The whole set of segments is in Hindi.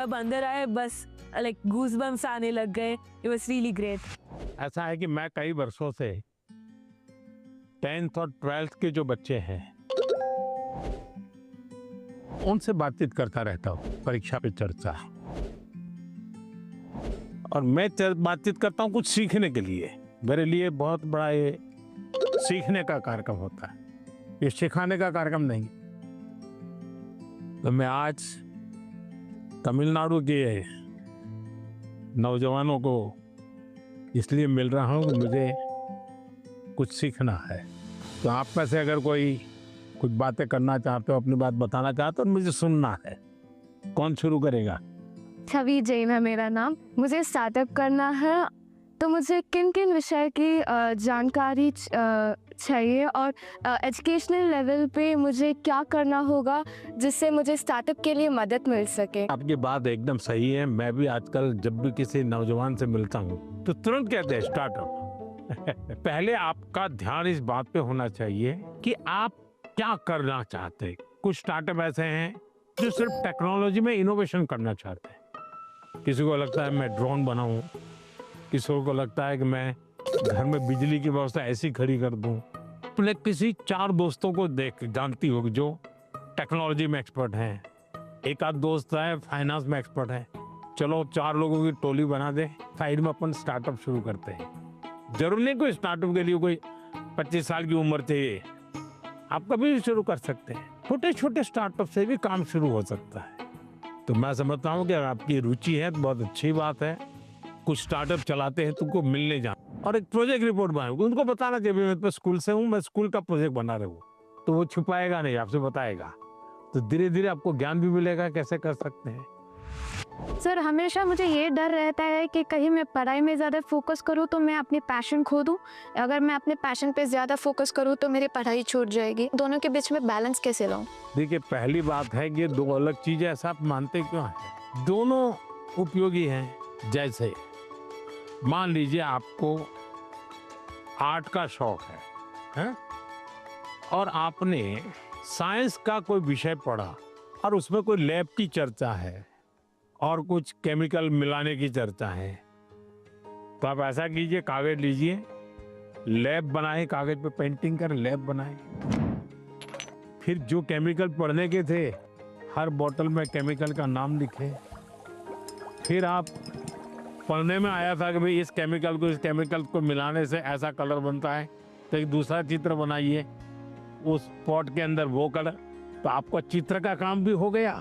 अब अंदर आए बस लाइक गूज़बम्प्स आने लग गए। It was really great. ऐसा है कि मैं कई वर्षों से 10th और 12th के जो बच्चे हैं उनसे बातचीत करता रहता हूँ, परीक्षा पे चर्चा। और मैं बातचीत करता हूँ कुछ सीखने के लिए। मेरे लिए बहुत बड़ा ये सीखने का कार्यक्रम होता है, ये सिखाने का कार्यक्रम नहीं। तो मैं आज तमिलनाडु के नौजवानों को इसलिए मिल रहा हूँ कि मुझे कुछ सीखना है। तो आप में से अगर कोई कुछ बातें करना चाहते हो, अपनी बात बताना चाहते हो, तो मुझे सुनना है। कौन शुरू करेगा? छवि जैन है मेरा नाम। मुझे स्टार्टअप करना है, तो मुझे किन किन विषय की जानकारी चाहिए और एजुकेशनल लेवल पे मुझे क्या करना होगा जिससे मुझे स्टार्टअप के लिए मदद मिल सके। आपकी बात एकदम सही है। मैं भी आजकल जब भी किसी नौजवान से मिलता हूँ तो तुरंत कहते हैं स्टार्टअप। पहले आपका ध्यान इस बात पे होना चाहिए कि आप क्या करना चाहते हैं। कुछ स्टार्टअप ऐसे हैं जो सिर्फ टेक्नोलॉजी में इनोवेशन करना चाहते हैं। किसी को लगता है मैं ड्रोन बनाऊं, किसी को लगता है कि मैं घर में बिजली की व्यवस्था ऐसी खड़ी कर दूं। अपने किसी 4 दोस्तों को देख जानती हो जो टेक्नोलॉजी में एक्सपर्ट हैं। एक आध दोस्त है फाइनेंस में एक्सपर्ट है। चलो 4 लोगों की टोली बना दे, साइड में अपन स्टार्टअप शुरू करते हैं। जरूर नहीं कोई स्टार्टअप के लिए कोई 25 साल की उम्र चाहिए, आप कभी भी शुरू कर सकते हैं। छोटे छोटे स्टार्टअप से भी काम शुरू हो सकता है। तो मैं समझता हूँ कि अगर आपकी रुचि है तो बहुत अच्छी बात है। कुछ स्टार्टअप चलाते हैं, तुमको मिलने जाना और एक प्रोजेक्ट रिपोर्ट बनाओगे, उनको बताना चाहिए मैं स्कूल से हूँ, मैं स्कूल का प्रोजेक्ट बना रहा हूँ। तो वो छुपाएगा नहीं, आपसे बताएगा। तो धीरे धीरे आपको ज्ञान भी मिलेगा कैसे कर सकते हैं। सर, हमेशा मुझे ये डर रहता है कि कहीं मैं पढ़ाई में ज़्यादा फोकस करूँ तो मैं अपनी पैशन खो दूँ। अगर मैं अपने पैशन पे ज़्यादा फोकस करूँ तो मेरी पढ़ाई छूट जाएगी। दोनों के बीच में बैलेंस कैसे लाऊं? देखिए, पहली बात है कि 2 अलग चीजें, ऐसा आप मानते क्यों हैं? दोनों उपयोगी हैं। जैसे मान लीजिए आपको आर्ट का शौक है? और आपने साइंस का कोई विषय पढ़ा और उसमें कोई लैब की चर्चा है और कुछ केमिकल मिलाने की चर्चा है। तो आप ऐसा कीजिए, कागज लीजिए, लैब बनाए, कागज पे पेंटिंग कर लैब बनाए। फिर जो केमिकल पढ़ने के थे, हर बोतल में केमिकल का नाम लिखे। फिर आप पढ़ने में आया था कि भाई इस केमिकल को मिलाने से ऐसा कलर बनता है, तो एक दूसरा चित्र बनाइए, उस पॉट के अंदर वो कलर। तो आपको चित्र का काम भी हो गया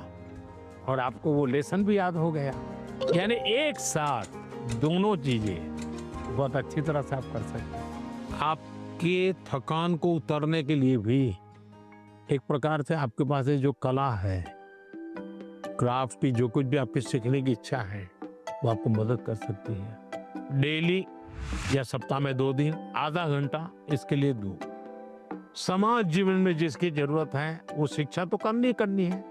और आपको वो लेसन भी याद हो गया। यानी एक साथ दोनों चीजें बहुत अच्छी तरह से आप कर सकते हैं। आपके थकान को उतरने के लिए भी एक प्रकार से आपके पास जो कला है, क्राफ्ट की, जो कुछ भी आपकी सीखने की इच्छा है, वो आपको मदद कर सकती है। डेली या सप्ताह में 2 दिन आधा घंटा इसके लिए दो। समाज जीवन में जिसकी जरूरत है वो शिक्षा तो करनी है,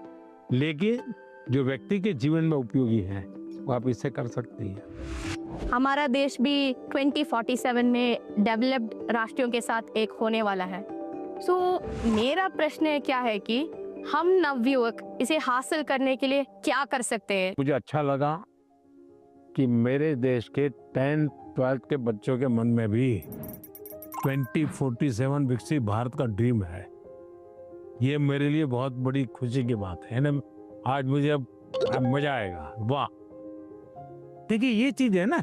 लेकिन जो व्यक्ति के जीवन में उपयोगी है वो आप इससे कर सकती हैं। हमारा देश भी 2047 में डेवलप्ड राष्ट्रों के साथ एक होने वाला है। मेरा प्रश्न क्या है कि हम नवयुवक इसे हासिल करने के लिए क्या कर सकते हैं? मुझे अच्छा लगा कि मेरे देश के 10th 12th के बच्चों के मन में भी 2047 विकसित भारत का ड्रीम है। ये मेरे लिए बहुत बड़ी खुशी की बात है ना। आज मुझे अब मजा आएगा। वाह, देखिए ये चीज है ना।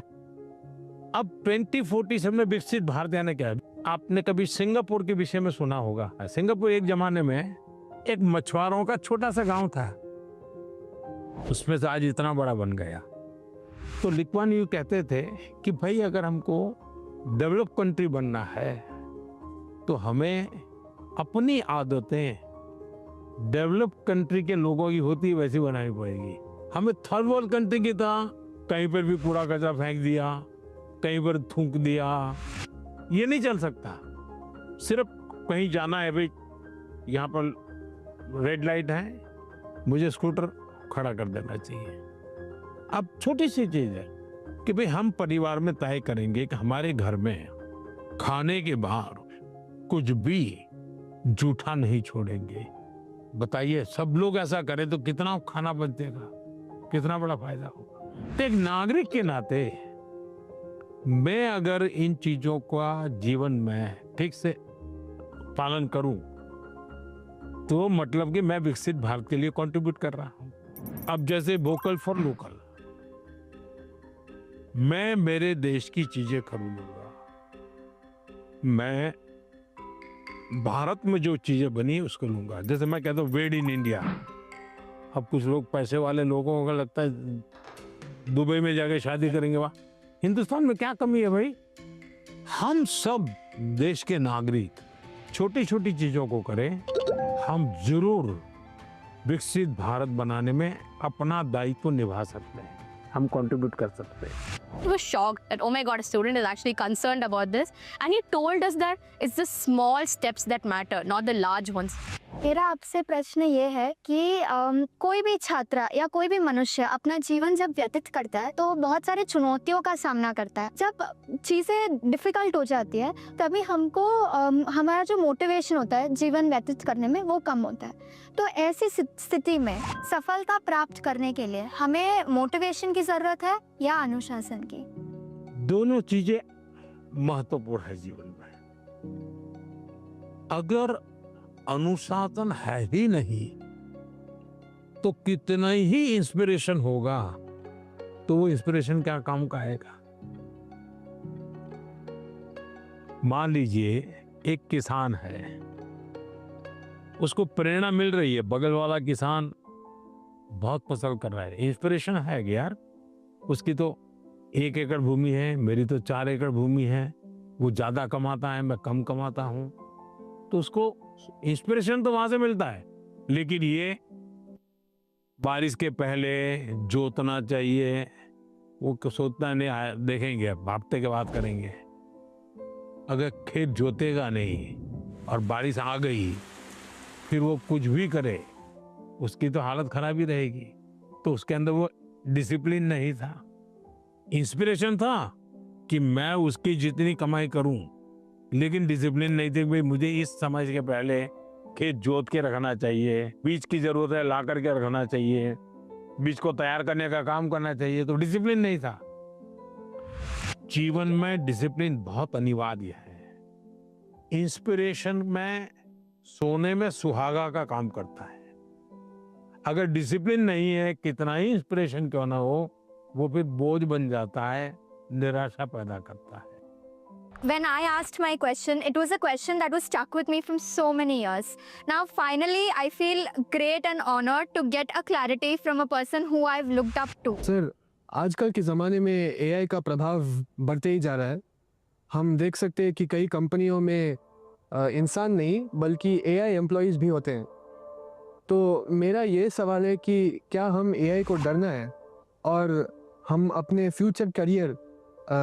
अब 2047 में विकसित भारत यानी क्या है? आपने कभी सिंगापुर के विषय में सुना होगा। सिंगापुर एक जमाने में एक मछुआरों का छोटा सा गांव था, उसमें से आज इतना बड़ा बन गया। तो ली कुआन यू कहते थे कि भाई अगर हमको डेवलप कंट्री बनना है तो हमें अपनी आदतें डेवलप कंट्री के लोगों की होती वैसी बनानी पड़ेगी। हमें थर्ड वर्ल्ड कंट्री की तरह कहीं पर भी कूड़ा कचरा फेंक दिया, कहीं पर थूक दिया, ये नहीं चल सकता। सिर्फ कहीं जाना है, भाई यहाँ पर रेड लाइट है, मुझे स्कूटर खड़ा कर देना चाहिए। अब छोटी सी चीज है कि भाई हम परिवार में तय करेंगे कि हमारे घर में खाने के बाहर कुछ भी जूठा नहीं छोड़ेंगे। बताइए, सब लोग ऐसा करें तो कितना खाना बचेगा? कितना बड़ा फायदा होगा। तो एक नागरिक के नाते मैं अगर इन चीजों का जीवन में ठीक से पालन करूं तो मतलब कि मैं विकसित भारत के लिए कंट्रीब्यूट कर रहा हूं। अब जैसे वोकल फॉर लोकल, मैं मेरे देश की चीजें खरीदूंगा, मैं भारत में जो चीजें बनी उसको लूंगा। जैसे मैं कहता हूँ मेड इन इंडिया। अब कुछ लोग पैसे वाले लोगों को लगता है दुबई में जाके शादी करेंगे, वाह हिंदुस्तान में क्या कमी है भाई। हम सब देश के नागरिक छोटी छोटी चीजों को करें, हम जरूर विकसित भारत बनाने में अपना दायित्व निभा सकते हैं, हम कंट्रीब्यूट कर सकते हैं। He was shocked that, oh my God, a student is actually concerned about this. And he told us that it's the small steps that matter, not the large ones. मेरा आपसे प्रश्न ये है कि कोई भी छात्र या कोई भी मनुष्य अपना जीवन जब व्यतीत करता है तो बहुत सारे चुनौतियों का सामना करता है। जब चीज़ें डिफ़िकल्ट हो जाती है तभी हमको हमारा जो मोटिवेशन होता है जीवन व्यतीत करने में वो कम होता है। तो ऐसी स्थिति में सफलता प्राप्त करने के लिए हमें मोटिवेशन की ज़रूरत है या अनुशासन की? दोनों चीजें महत्वपूर्ण है जीवन में। अगर अनुशासन है ही नहीं तो कितना ही इंस्पिरेशन होगा तो वो इंस्पिरेशन क्या काम का आएगा। मान लीजिए एक किसान है, उसको प्रेरणा मिल रही है, बगल वाला किसान बहुत फसल कर रहा है, इंस्पिरेशन है कि यार उसकी तो 1 एकड़ भूमि है, मेरी तो 4 एकड़ भूमि है, वो ज्यादा कमाता है, मैं कम कमाता हूं, तो उसको इंस्पिरेशन तो वहां से मिलता है। लेकिन ये बारिश के पहले जोतना चाहिए, वो सोचता नहीं, देखेंगे अब हफ्ते के बाद करेंगे। अगर खेत जोतेगा नहीं और बारिश आ गई फिर वो कुछ भी करे, उसकी तो हालत खराब ही रहेगी। तो उसके अंदर वो डिसिप्लिन नहीं था, इंस्पिरेशन था कि मैं उसकी जितनी कमाई करूं, लेकिन डिसिप्लिन नहीं थी। भाई मुझे इस समय के पहले खेत जोत के रखना चाहिए, बीज की जरूरत है ला करके रखना चाहिए, बीज को तैयार करने का काम करना चाहिए, तो डिसिप्लिन नहीं था। जीवन में डिसिप्लिन बहुत अनिवार्य है। इंस्पिरेशन में सोने में सुहागा का काम करता है। अगर डिसिप्लिन नहीं है, कितना ही इंस्पिरेशन क्यों ना हो, वो फिर बोझ बन जाता है, निराशा पैदा करता है। When I asked my question, it was a question that was stuck with me from so many years. Now, finally, I feel great and honored to get a clarity from a person who I've looked up to. Sir, आजकल के ज़माने में AI का प्रभाव बढ़ते ही जा रहा है। हम देख सकते हैं कि कई कंपनियों में इंसान नहीं बल्कि AI एम्प्लॉयज़ भी होते हैं। तो मेरा ये सवाल है कि क्या हम AI को डरना है और हम अपने फ्यूचर करियर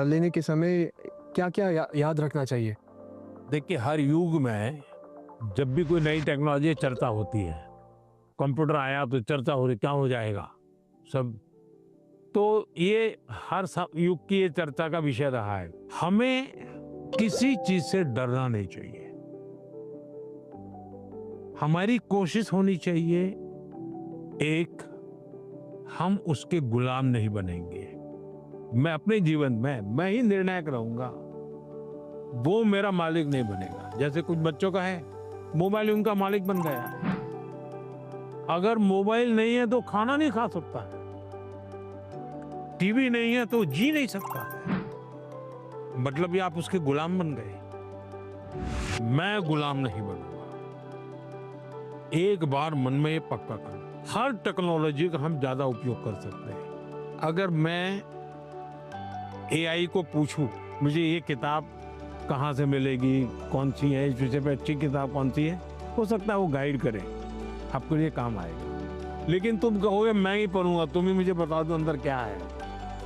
लेने के समय क्या क्या याद रखना चाहिए? देखिए, हर युग में जब भी कोई नई टेक्नोलॉजी चर्चा होती है, कंप्यूटर आया तो चर्चा हो रही क्या हो जाएगा सब, तो ये हर युग की ये चर्चा का विषय रहा है। हमें किसी चीज से डरना नहीं चाहिए। हमारी कोशिश होनी चाहिए, एक, हम उसके गुलाम नहीं बनेंगे। मैं अपने जीवन में मैं ही निर्णायक रहूंगा, वो मेरा मालिक नहीं बनेगा। जैसे कुछ बच्चों का है, मोबाइल उनका मालिक बन गया। अगर मोबाइल नहीं है तो खाना नहीं खा सकता है, टीवी नहीं है तो जी नहीं सकता है। मतलब ये आप उसके गुलाम बन गए। मैं गुलाम नहीं बनूंगा। एक बार मन में ये पक्का कर, हर टेक्नोलॉजी का हम ज्यादा उपयोग कर सकते हैं। अगर मैं AI को पूछूं मुझे ये किताब कहाँ से मिलेगी, कौन सी है, इस विषय पे अच्छी किताब कौन सी है, हो सकता है वो गाइड करे, आपको ये काम आएगा। लेकिन तुम कहोगे मैं ही पढ़ूंगा, तुम ही मुझे बता दो अंदर क्या है,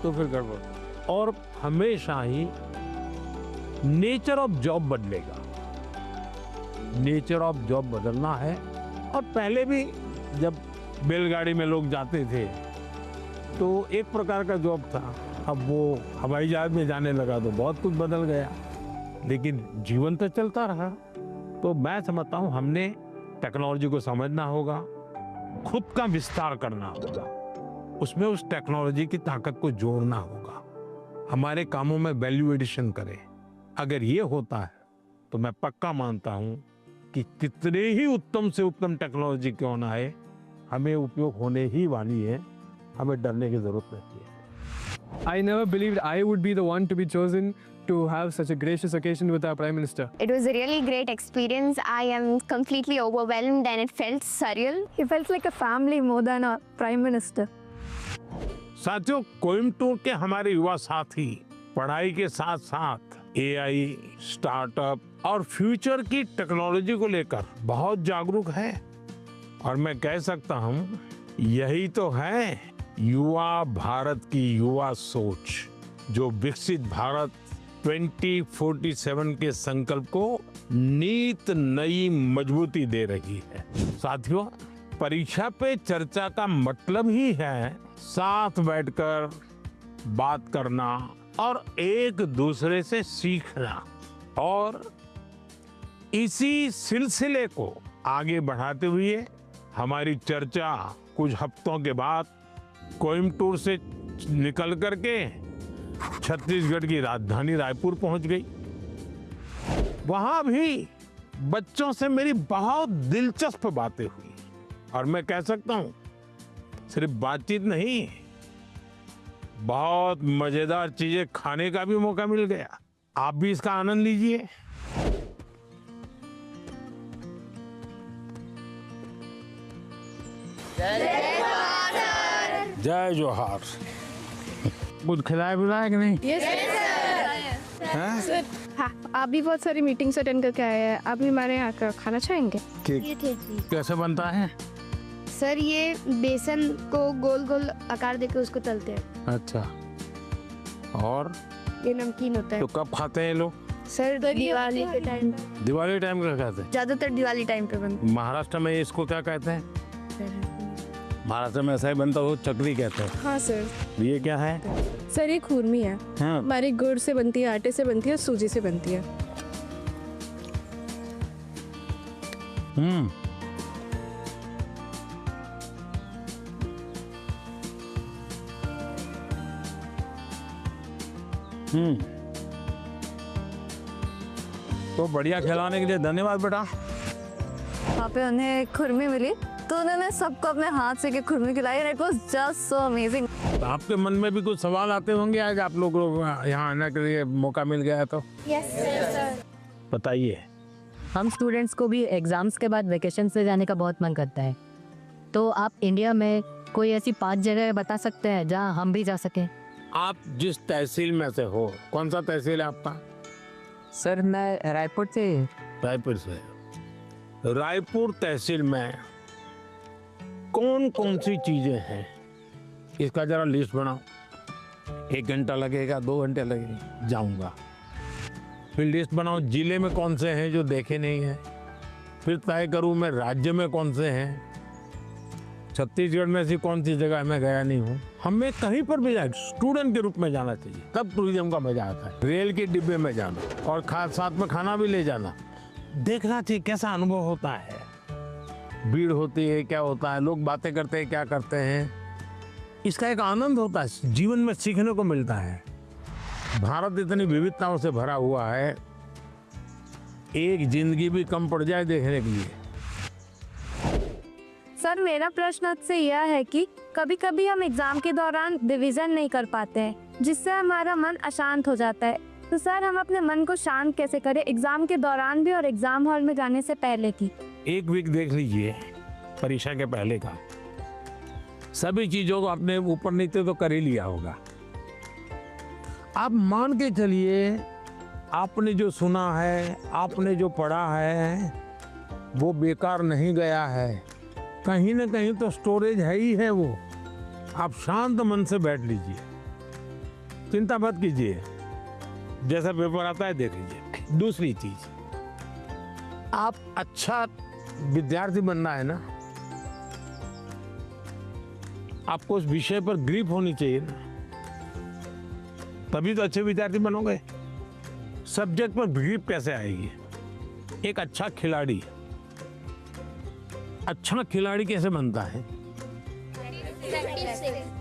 तो फिर गड़बड़। और हमेशा ही नेचर ऑफ जॉब बदलेगा, नेचर ऑफ जॉब बदलना है। और पहले भी जब बैलगाड़ी में लोग जाते थे तो एक प्रकार का जॉब था, अब वो हवाई जहाज में जाने लगा तो बहुत कुछ बदल गया, लेकिन जीवन तो चलता रहा। तो मैं समझता हूँ हमने टेक्नोलॉजी को समझना होगा, खुद का विस्तार करना होगा, उसमें उस टेक्नोलॉजी की ताकत को जोड़ना होगा, हमारे कामों में वैल्यू एडिशन करें। अगर ये होता है तो मैं पक्का मानता हूं कि कितने ही उत्तम से उत्तम टेक्नोलॉजी क्यों ना आए, हमें उपयोग होने ही वाली है, हमें डरने की जरूरत नहीं है। I never believed I would be the one to be chosen to have such a gracious occasion with our Prime Minister. It was a really great experience. I am completely overwhelmed and it felt surreal. He felt like a family more than a prime minister. साथियों, कोयम्बटूर के हमारे युवा साथी पढ़ाई के साथ साथ एआई, स्टार्टअप और फ्यूचर की टेक्नोलॉजी को लेकर बहुत जागरूक है। और मैं कह सकता हूं, यही तो है युवा भारत की युवा सोच, जो विकसित भारत 2047 के संकल्प को नीत नई मजबूती दे रही है। साथियों, परीक्षा पे चर्चा का मतलब ही है साथ बैठकर बात करना और एक दूसरे से सीखना। और इसी सिलसिले को आगे बढ़ाते हुए हमारी चर्चा कुछ हफ्तों के बाद कोयम्बटूर से निकल करके छत्तीसगढ़ की राजधानी रायपुर पहुंच गई। वहां भी बच्चों से मेरी बहुत दिलचस्प बातें हुई और मैं कह सकता हूं, सिर्फ बातचीत नहीं, बहुत मजेदार चीजें खाने का भी मौका मिल गया। आप भी इसका आनंद लीजिए। जय जोहार। कुछ खिलाया पिलाया कि नहीं? हाँ, आप भी बहुत सारी मीटिंग्स अटेंड करके आए हैं। आप भी हमारे यहाँ का खाना चाहेंगे? कैसे बनता है? सर, ये बेसन को गोल गोल आकार देके उसको तलते हैं। अच्छा, और ये नमकीन होता है। तो कब खाते हैं लोग? सर, दिवाली के टाइम। दिवाली टाइम का खाते हैं? ज्यादातर दिवाली टाइम पे बनता महाराष्ट्र में इसको क्या कहते हैं? है। महाराष्ट्र में ऐसा ही बनता हो, चकरी कहते हैं। हाँ सर। ये क्या है? सर, ये खुरमी है। हाँ। हमारी गुड़ से बनती है, आटे से बनती है, सूजी से बनती है। हम्म, तो बढ़िया खिलाने के लिए धन्यवाद बेटा। वहाँ पे उन्हें खुरमी मिली तो उन्होंने सबको अपने हाथ से के खुरमी खिलाई and it was just so amazing. आपके मन में भी कुछ सवाल आते होंगे आज आप लोग यहाँ आने के लिए मौका मिल गया है तो? यस, बताइए। हम स्टूडेंट्स को भी एग्जाम्स के बाद वेकेशन से जाने का बहुत मन करता है, तो आप इंडिया में कोई ऐसी 5 जगह बता सकते हैं जहां हम भी जा सकें? आप जिस तहसील में से हो, कौन सा तहसील है आपका? सर, मैं रायपुर से। रायपुर से। रायपुर तहसील में कौन कौन सी चीजें हैं, इसका जरा लिस्ट बनाओ। 1 घंटा लगेगा, 2 घंटे लगेंगे, जाऊंगा। फिर लिस्ट बनाओ जिले में कौन से हैं जो देखे नहीं हैं, फिर तय करूं मैं राज्य में कौन से हैं, छत्तीसगढ़ में ऐसी कौन सी जगह मैं गया नहीं हूँ। हमें कहीं पर भी जाए, स्टूडेंट के रूप में जाना चाहिए, तब टूरिज्म का मजा आता है। रेल के डिब्बे में जाना और साथ में खाना भी ले जाना, देखना चाहिए कैसा अनुभव होता है। भीड़ होती है, क्या होता है, लोग बातें करते हैं, क्या करते हैं, इसका एक आनंद होता है, जीवन में सीखने को मिलता है। भारत इतनी विविधताओं से भरा हुआ है, एक जिंदगी भी कम पड़ जाए देखने के लिए। सर, मेरा प्रश्न आपसे यह है कि कभी कभी हम एग्जाम के दौरान रिवीजन नहीं कर पाते हैं, जिससे हमारा मन अशांत हो जाता है। तो सर, हम अपने मन को शांत कैसे करें एग्जाम के दौरान भी और एग्जाम हॉल में जाने से पहले की? 1 वीक देख लीजिए परीक्षा के पहले का, सभी चीजों को अपने ऊपर नीचे तो कर ही लिया होगा। आप मान के चलिए, आपने जो सुना है, आपने जो पढ़ा है, वो बेकार नहीं गया है, कहीं ना कहीं तो स्टोरेज है ही है वो। आप शांत मन से बैठ लीजिए, चिंता मत कीजिए, जैसा पेपर आता है देख लीजिए। दूसरी चीज, आप अच्छा विद्यार्थी बनना है ना, आपको उस विषय पर ग्रिप होनी चाहिए ना, तभी तो अच्छे विद्यार्थी बनोगे। सब्जेक्ट पर ग्रिप कैसे आएगी? एक अच्छा खिलाड़ी कैसे बनता है?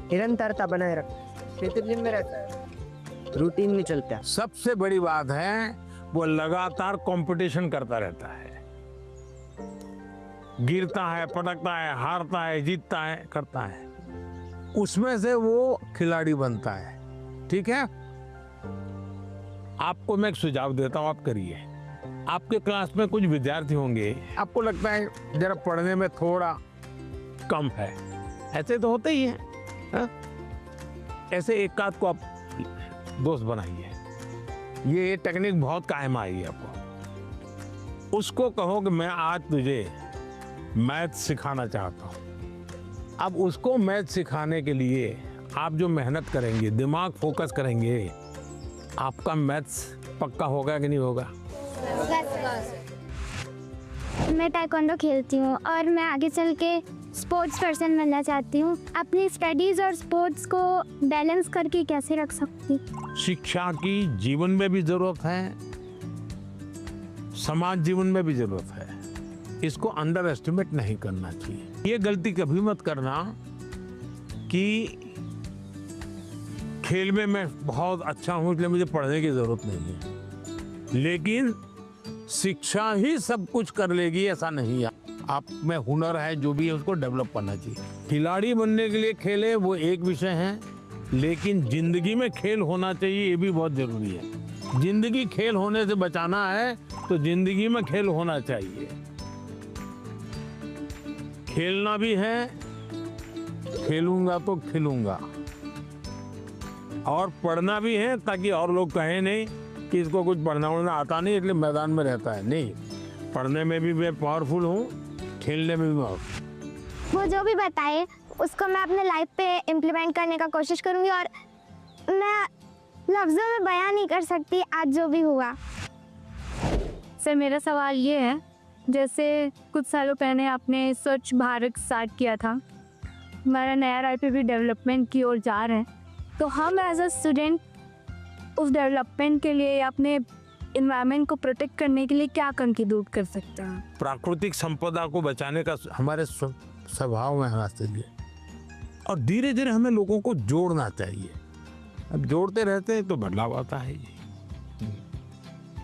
निरंतरता बनाए रखना डिसिप्लिन में रहता है, रूटीन में चलता है। सबसे बड़ी बात है वो लगातार कंपटीशन करता रहता है, गिरता है, पटकता है, हारता है, जीतता है, करता है, उसमें से वो खिलाड़ी बनता है। ठीक है, आपको मैं एक सुझाव देता हूं, आप करिए। आपके क्लास में कुछ विद्यार्थी होंगे, आपको लगता है जरा पढ़ने में थोड़ा कम है, ऐसे तो होते ही हैं, हाँ? ऐसे एक आध को आप दोस्त बनाइए, ये टेक्निक बहुत कायम आई है आपको। उसको कहो कि मैं आज तुझे मैथ सिखाना चाहता हूँ। अब उसको मैथ सिखाने के लिए आप जो मेहनत करेंगे, दिमाग फोकस करेंगे, आपका मैथ्स पक्का होगा कि नहीं होगा? मैं ताइक्वांडो खेलती हूँ और मैं आगे चल के स्पोर्ट्स पर्सन बनना चाहती हूँ। अपनी स्टडीज और स्पोर्ट्स को बैलेंस करके कैसे रख सकती? शिक्षा की जीवन में भी जरूरत है, समाज जीवन में भी जरूरत है, इसको अंडर एस्टिमेट नहीं करना चाहिए। ये गलती कभी मत करना कि खेल में मैं बहुत अच्छा हूं इसलिए मुझे पढ़ने की जरूरत नहीं है, लेकिन शिक्षा ही सब कुछ कर लेगी ऐसा नहीं है। आप में हुनर है, जो भी है उसको डेवलप करना चाहिए। खिलाड़ी बनने के लिए खेले वो एक विषय है, लेकिन जिंदगी में खेल होना चाहिए ये भी बहुत जरूरी है। जिंदगी खेल होने से बचाना है तो जिंदगी में खेल होना चाहिए। खेलना भी है, खेलूंगा तो खिलूंगा, और पढ़ना भी है ताकि और लोग कहें नहीं कि इसको कुछ पढ़ना उड़ना आता नहीं इसलिए मैदान में रहता है। नहीं, पढ़ने में भी मैं पावरफुल हूँ, खेलने में भी पावरफुल। वो जो भी बताए उसको मैं अपने लाइफ पे इम्प्लीमेंट करने का कोशिश करूँगी और मैं लफ्ज़ों में बयान नहीं कर सकती आज जो भी हुआ। सर मेरा सवाल ये है, जैसे कुछ सालों पहले आपने स्वच्छ भारत स्टार्ट किया था, हमारा नया रायपुर भी डेवलपमेंट की ओर जा रहे हैं, तो हम एज अ स्टूडेंट उस डेवलपमेंट के लिए या अपने इन्वायरमेंट को प्रोटेक्ट करने के लिए क्या कंट्रीब्यूट कर सकते हैं? प्राकृतिक संपदा को बचाने का हमारे स्वभाव में आना चाहिए, और धीरे धीरे हमें लोगों को जोड़ना चाहिए। अब जोड़ते रहते हैं तो बदलाव आता है।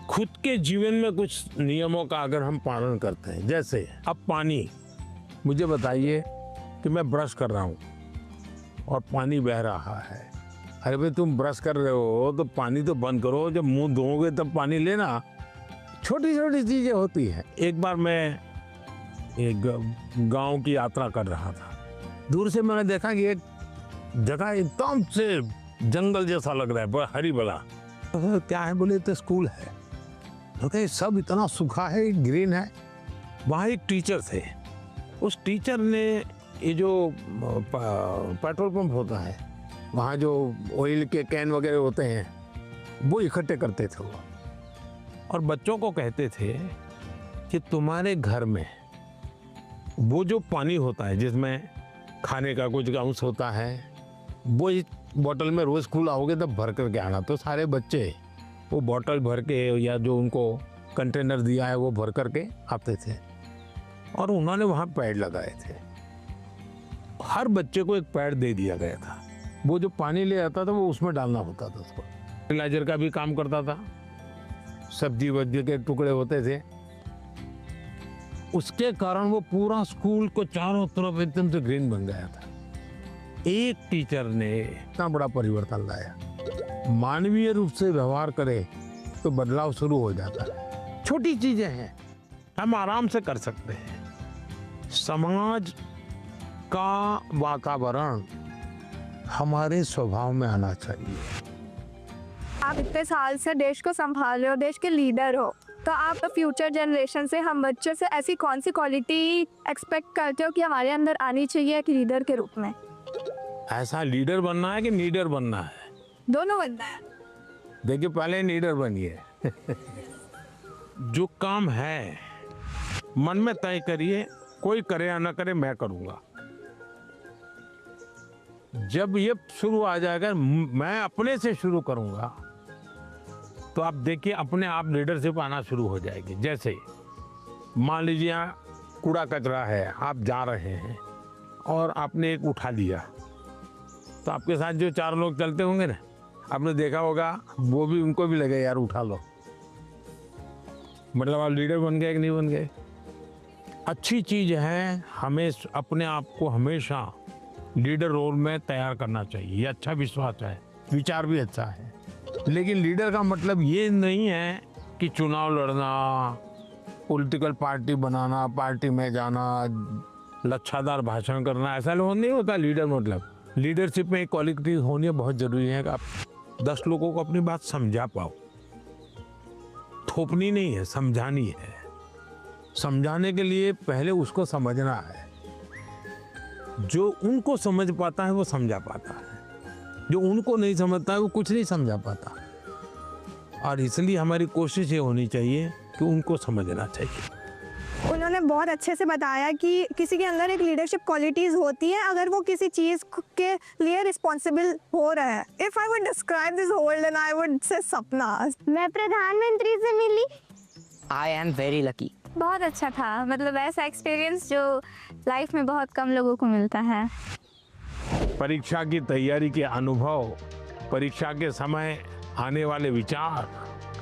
खुद के जीवन में कुछ नियमों का अगर हम पालन करते हैं, जैसे अब पानी, मुझे बताइए कि मैं ब्रश कर रहा हूँ और पानी बह रहा है, अरे भाई तुम ब्रश कर रहे हो तो पानी तो बंद करो, जब मुंह धोओगे तब पानी लेना। छोटी छोटी चीजें होती हैं। एक बार मैं एक गांव की यात्रा कर रहा था, दूर से मैंने देखा कि एक जगह एकदम से जंगल जैसा लग रहा है, बड़ा हरी भरा। तो क्या है, बोले तो स्कूल है, तो सब इतना सूखा है, ग्रीन है। वहाँ एक टीचर थे, उस टीचर ने ये जो पेट्रोल पंप होता है, वहाँ जो ऑयल के कैन वगैरह होते हैं वो इकट्ठे करते थे वो, और बच्चों को कहते थे कि तुम्हारे घर में वो जो पानी होता है जिसमें खाने का कुछ अंश होता है, वो इस बोतल में रोज़ स्कूल आओगे तब भर करके आना। तो सारे बच्चे वो बोतल भर के या जो उनको कंटेनर दिया है वो भर करके आते थे, और उन्होंने वहाँ पेड़ लगाए थे। हर बच्चे को एक पेड़ दे दिया गया था, वो जो पानी ले आता था वो उसमें डालना होता था। उसको फर्टिलाइजर का भी काम करता था, सब्जी वब्जी के टुकड़े होते थे। उसके कारण वो पूरा स्कूल को चारों तरफ एकदम से ग्रीन बन गया था। एक टीचर ने इतना बड़ा परिवर्तन लाया। मानवीय रूप से व्यवहार करे तो बदलाव शुरू हो जाता है। छोटी चीजें हैं, हम आराम से कर सकते हैं। समाज का वातावरण हमारे स्वभाव में आना चाहिए। आप इतने साल से देश को संभाल रहे हो, देश के लीडर हो, तो आप फ्यूचर जनरेशन से, हम बच्चों से ऐसी कौन सी क्वालिटी एक्सपेक्ट करते हो कि हमारे अंदर आनी चाहिए कि लीडर के रूप में? ऐसा लीडर बनना है कि लीडर बनना है? दोनों बनना है। देखिए, पहले लीडर बनिए। जो काम है मन में तय करिए, कोई करे या ना करे मैं करूंगा। जब ये शुरू आ जाएगा, मैं अपने से शुरू करूंगा, तो आप देखिए अपने आप लीडरशिप आना शुरू हो जाएगी। जैसे मान लीजिए यहाँ कूड़ा कचरा है, आप जा रहे हैं और आपने एक उठा लिया, तो आपके साथ जो 4 लोग चलते होंगे ना, आपने देखा होगा, वो भी उनको भी लगे यार उठा लो। मतलब आप लीडर बन गए कि नहीं बन गए। अच्छी चीज है, हमें अपने आप को हमेशा लीडर रोल में तैयार करना चाहिए, ये अच्छा विश्वास है, विचार भी अच्छा है। लेकिन लीडर का मतलब ये नहीं है कि चुनाव लड़ना, पॉलिटिकल पार्टी बनाना, पार्टी में जाना, लच्छादार भाषण करना, ऐसा नहीं होता लीडर। मतलब लीडरशिप में एक क्वालिटी होनी बहुत जरूरी है कि आप 10 लोगों को अपनी बात समझा पाओ। थोपनी नहीं है, समझानी है। समझाने के लिए पहले उसको समझना है। जो उनको समझ पाता है वो समझा पाता है, जो उनको नहीं समझता है वो कुछ नहीं समझा पाता। और इसलिए हमारी कोशिश ये होनी चाहिए कि उनको समझना चाहिए। उन्होंने बहुत अच्छे से बताया कि किसी के अंदर एक लीडरशिप क्वालिटीज़ होती है अगर वो किसी चीज़ के लिए रिस्पॉन्सिबल हो रहा है। If I would describe this whole then I would say sapna. मैं प्रधानमंत्री से मिली। I am very lucky. बहुत अच्छा था, मतलब ऐसा एक्सपीरियंस जो लाइफ में बहुत कम लोगों को मिलता है। परीक्षा की तैयारी के अनुभव, परीक्षा के समय आने वाले विचार,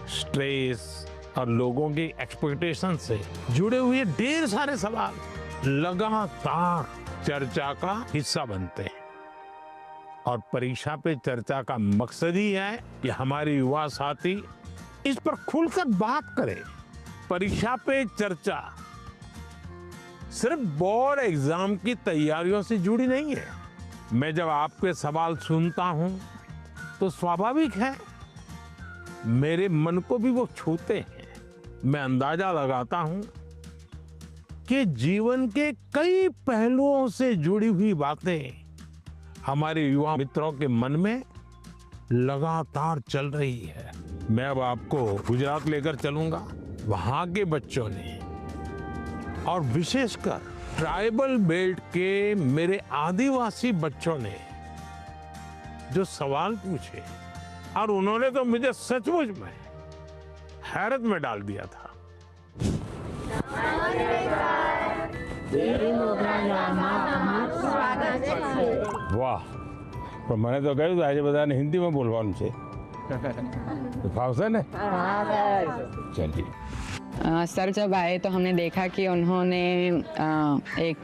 स्ट्रेस और लोगों की एक्सपेक्टेशन से जुड़े हुए ढेर सारे सवाल लगातार चर्चा का हिस्सा बनते हैं। और परीक्षा पे चर्चा का मकसद ही है कि हमारे युवा साथी इस पर खुलकर बात करें। परीक्षा पे चर्चा सिर्फ बोर्ड एग्जाम की तैयारियों से जुड़ी नहीं है। मैं जब आपके सवाल सुनता हूं तो स्वाभाविक है मेरे मन को भी वो छूते हैं। मैं अंदाजा लगाता हूं कि जीवन के कई पहलुओं से जुड़ी हुई बातें हमारे युवा मित्रों के मन में लगातार चल रही है। मैं अब आपको गुजरात लेकर चलूंगा। वहां के बच्चों ने और विशेषकर ट्राइबल बेल्ट के मेरे आदिवासी बच्चों ने जो सवाल पूछे, और उन्होंने तो मुझे सचमुच में हैरत में डाल दिया था। वाह, तो मैंने तो કહ્યું આજે બધાને હિન્દીમાં બોલવાનું છે। तो फावसा ने चलिए। सर जब आए तो हमने देखा कि उन्होंने एक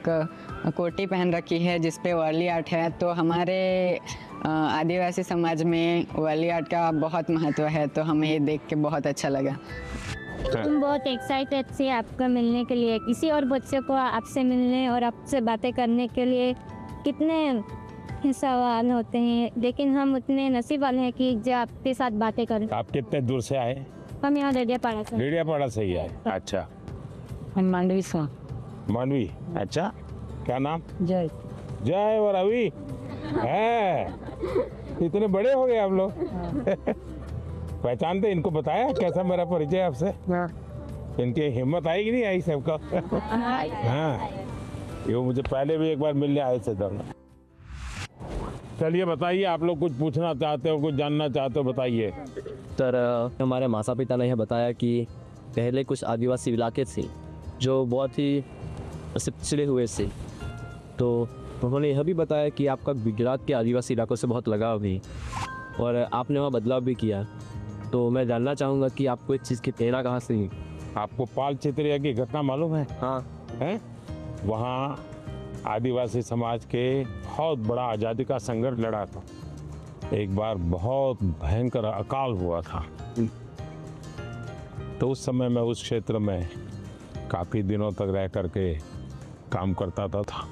कोटी पहन रखी है जिस पे वर्ली आर्ट है। तो हमारे आदिवासी समाज में वर्ली आर्ट का बहुत महत्व है, तो हमें ये देख के बहुत अच्छा लगा। तुम बहुत एक्साइटेड थे आपका मिलने के लिए। किसी और बच्चे को आपसे मिलने और आपसे बातें करने के लिए कितने सवाल होते हैं, लेकिन हम उतने नसीब वाले हैं कि जो आपके साथ बातें करें। आप कितने दूर से आए? हम यहाँ डेडियापाड़ा से। डेडियापाड़ा से ही आए? अच्छा। मांडवी से। मांडवी, अच्छा। क्या नाम? जय। जय और रवि है। इतने बड़े हो गए आप लोग। पहचानते इनको? बताया कैसा मेरा परिचय आपसे? इनकी हिम्मत आई कि नहीं आई सबका? हाँ, ये मुझे पहले भी एक बार मिलने आए थे दोनों। चलिए बताइए, आप लोग कुछ पूछना चाहते हो, कुछ जानना चाहते हो, बताइए। सर हमारे माता पिता ने यह बताया कि पहले कुछ आदिवासी इलाके थे जो बहुत ही पिछड़े हुए थे। तो उन्होंने यह भी बताया कि आपका गुजरात के आदिवासी इलाकों से बहुत लगाव भी, और आपने वहाँ बदलाव भी किया। तो मैं जानना चाहूँगा कि आपको इस चीज़ की प्रेरणा कहाँ से हुई? आपको पाल चित्रिया की घटना मालूम है? हाँ है। वहाँ आदिवासी समाज के बहुत बड़ा आज़ादी का संघर्ष लड़ा था। एक बार बहुत भयंकर अकाल हुआ था। तो उस समय मैं उस क्षेत्र में काफ़ी दिनों तक रह करके काम करता था।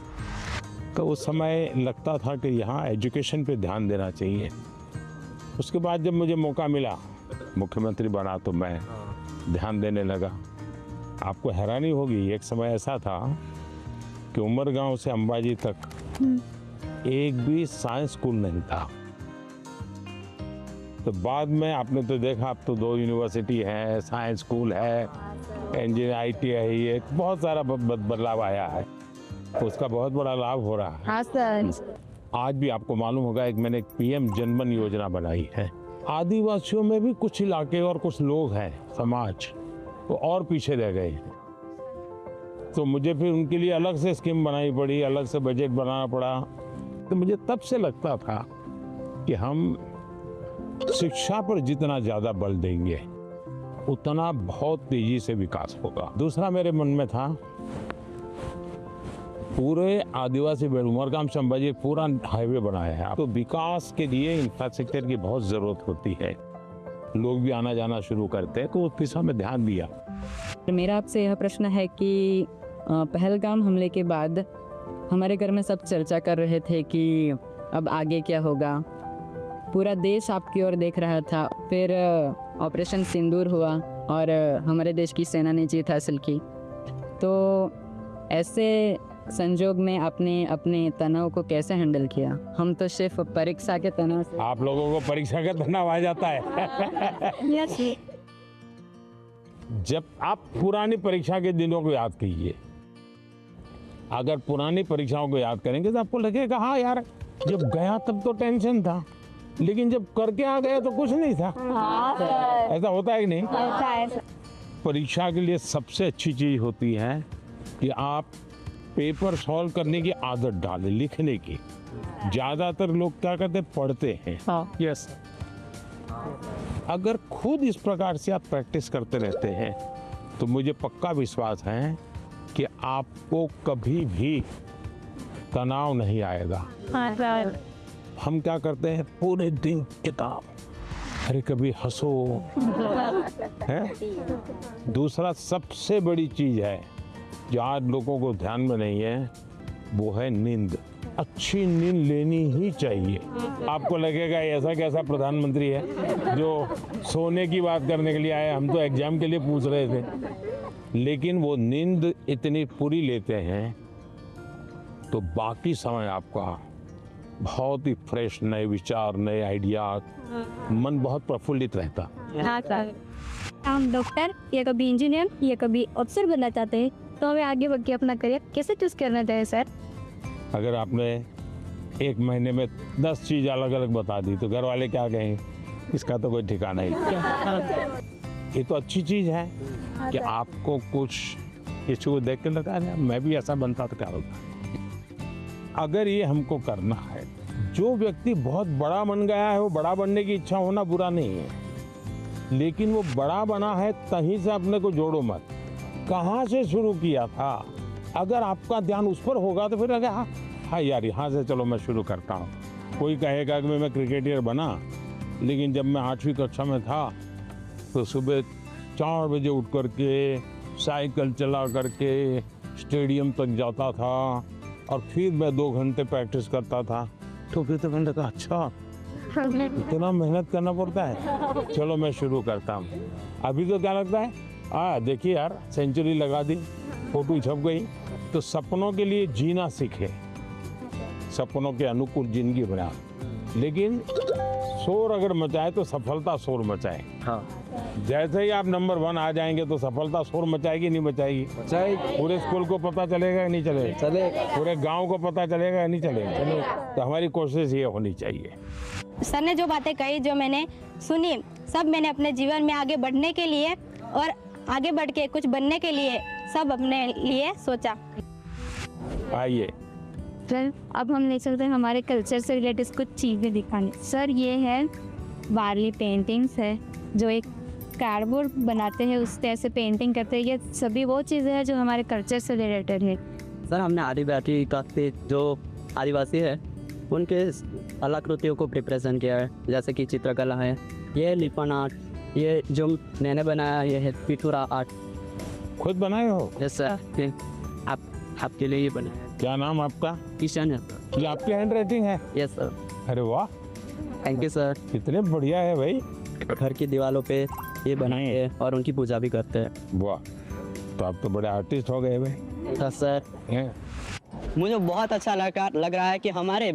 तो उस समय लगता था कि यहाँ एजुकेशन पे ध्यान देना चाहिए। उसके बाद जब मुझे मौका मिला, मुख्यमंत्री बना, तो मैं ध्यान देने लगा। आपको हैरानी होगी, एक समय ऐसा था कि उमरगांव से अंबाजी तक एक भी साइंस स्कूल नहीं था। तो बाद में आपने तो देखा, अब तो 2 यूनिवर्सिटी है, साइंस स्कूल है, इंजीनियर IIT है, ये बहुत सारा बदलाव आया है। उसका बहुत बड़ा लाभ हो रहा है। हाँ सर। आज भी आपको मालूम होगा, एक मैंने PM जनमन योजना बनाई है। आदिवासियों में भी कुछ इलाके और कुछ लोग हैं, समाज वो और पीछे रह गए। तो मुझे फिर उनके लिए अलग से स्कीम बनानी पड़ी, अलग से बजट बनाना पड़ा। तो मुझे तब से लगता था कि हम शिक्षा पर जितना ज़्यादा बल देंगे उतना बहुत तेजी से विकास होगा। दूसरा मेरे मन में था, पूरे आदिवासी बेल्ट उमरगाम संभाजी पूरा हाईवे बनाया है, तो विकास के लिए इंफ्रास्ट्रक्चर की बहुत ज़रूरत होती है। लोग भी आना जाना शुरू करते हैं, तो उस दिशा में ध्यान दिया। मेरा आपसे यह प्रश्न है कि पहलगाम हमले के बाद हमारे घर में सब चर्चा कर रहे थे कि अब आगे क्या होगा। पूरा देश आपकी ओर देख रहा था। फिर ऑपरेशन सिंदूर हुआ और हमारे देश की सेना ने जीत हासिल की। तो ऐसे संजोग में आपने अपने तनाव को कैसे हैंडल किया? हम तो सिर्फ परीक्षा के तनाव से। आप लोगों को परीक्षा का तनाव आ जाता है। जब आप पुरानी परीक्षा के दिनों को याद कीजिए, अगर पुरानी परीक्षाओं को याद करेंगे तो आपको लगेगा हाँ यार, जब गया तब तो टेंशन था, लेकिन जब करके आ गया तो कुछ नहीं था। ऐसा होता है कि नहीं? परीक्षा के लिए सबसे अच्छी चीज होती है कि आप पेपर सॉल्व करने की आदत डालें, लिखने की। ज्यादातर लोग क्या करते हैं, पढ़ते हैं। यस, अगर खुद इस प्रकार से आप प्रैक्टिस करते रहते हैं तो मुझे पक्का विश्वास है कि आपको कभी भी तनाव नहीं आएगा। हम क्या करते हैं, पूरे दिन किताब, अरे कभी हंसो है। दूसरा सबसे बड़ी चीज है जो आज लोगों को ध्यान में नहीं है, वो है नींद। अच्छी नींद लेनी ही चाहिए। आपको लगेगा ऐसा कैसा प्रधानमंत्री है जो सोने की बात करने के लिए आया, हम तो एग्जाम के लिए पूछ रहे थे। लेकिन वो नींद इतनी पूरी लेते हैं तो बाकी समय आपका बहुत ही फ्रेश, नए विचार, नए आइडिया, मन बहुत प्रफुल्लित रहता। हम डॉक्टर या कभी इंजीनियर या कभी अफसर बनना चाहते हैं, तो हमें आगे बढ़ के अपना करियर कैसे चूज करना चाहिए सर? अगर आपने एक महीने में 10 चीज़ अलग अलग बता दी तो घर वाले क्या कहेंगे, इसका तो कोई ठिकाना ही नहीं। ये तो अच्छी चीज़ है कि आपको कुछ किसी को देख के लगा मैं भी ऐसा बनता तो क्या होता। अगर ये हमको करना है, जो व्यक्ति बहुत बड़ा बन गया है वो बड़ा बनने की इच्छा होना बुरा नहीं है, लेकिन वो बड़ा बना है तहीं से अपने को जोड़ो मत। कहाँ से शुरू किया था, अगर आपका ध्यान उस पर होगा तो फिर अगर हाँ यार यहाँ से चलो मैं शुरू करता हूँ। कोई कहेगा कि मैं क्रिकेटर बना, लेकिन जब मैं 8वीं कक्षा में था तो सुबह 4 बजे उठ करके साइकिल चला करके स्टेडियम तक जाता था और फिर मैं 2 घंटे प्रैक्टिस करता था। तो फिर तो मैंने कहा अच्छा इतना मेहनत करना पड़ता है, चलो मैं शुरू करता हूँ। अभी तो क्या लगता है, देखिए यार सेंचुरी लगा दी, फोटो छप गई। तो सपनों के लिए जीना सीखे, सपनों के अनुकूल जिंदगी बना। लेकिन शोर अगर मचाए तो सफलता शोर मचाए। जैसे ही आप नंबर 1 आ जाएंगे तो सफलता शोर मचाएगी नहीं मचाएगी? पूरे स्कूल को पता चलेगा या नहीं चलेगा? पूरे गांव को पता चलेगा या नहीं चलेगा? तो हमारी कोशिश ये होनी चाहिए। सर ने जो बातें कही, जो मैंने सुनी, सब मैंने अपने जीवन में आगे बढ़ने के लिए और आगे बढ़ के कुछ बनने के लिए सब अपने लिए सोचा। आइए सर, अब हम ले चलते हैं हमारे कल्चर से रिलेटेड कुछ चीज़ें दिखाने। सर, ये है वारली पेंटिंग्स है, जो एक कार्डबोर्ड बनाते हैं उससे ऐसे पेंटिंग करते हैं। ये सभी वो चीज़ें हैं जो हमारे कल्चर से रिलेटेड है। सर, हमने आदिवासी काफी जो आदिवासी है उनके कलाकृतियों को रिप्रेजेंट किया है, जैसे कि चित्रकला है, ये लिपन आर्ट, ये जो मैंने बनाया ये है पिथुरा आर्ट। खुद बनाए हो? यस सर, आपके लिए ये बनाया। क्या नाम आपका? किशन है। ये आपकी हैंड राइटिंग है? Yes sir. अरे वाह, थैंक यू सर। कितने बढ़िया है भाई। घर की दीवारों पे ये बनाए हैं और उनकी पूजा भी करते हैं। वाह, तो आप तो बड़े आर्टिस्ट हो गए भाई। सर, मुझे बहुत अच्छा लग रहा है कि हमारे